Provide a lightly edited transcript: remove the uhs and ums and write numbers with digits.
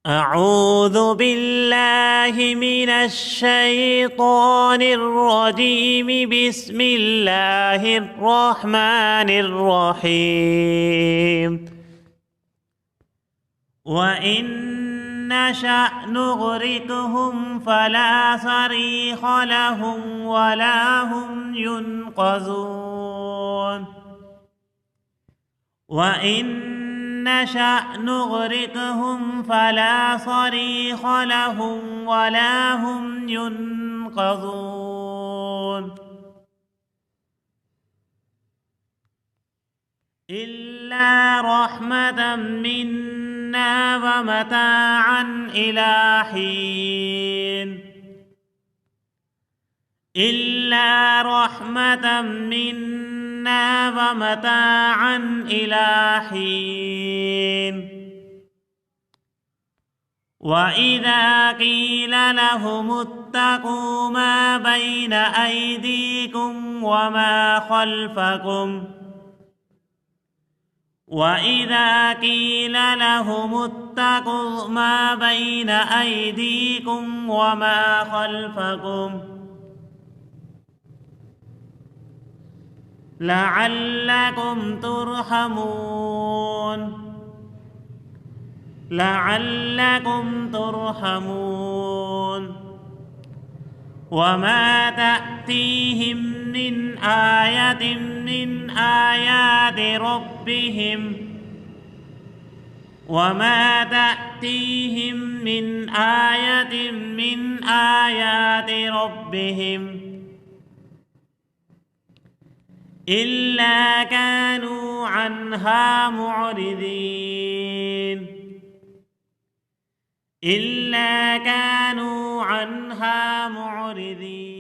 أعوذ بالله من الشيطان الرجيم. بسم الله الرحمن الرحيم. وإن نشأ نغرقهم فلا صريخ لهم ولا هم ينقذون. وإن نشأ نغرقهم فلا صريخ لهم ولا هم ينقذون إلا رحمة منا ومتاعا إلى حين. إلا رحمة منا ومتاعا إلى حين. وإذا قيل لهم اتقوا ما بين أيديكم وما خلفكم وإذا قيل لهم اتقوا ما بين أيديكم وما خلفكم لعلكم ترحمون وما تأتيهم من آية من آيات ربهم إلا كانوا عنها معرضين.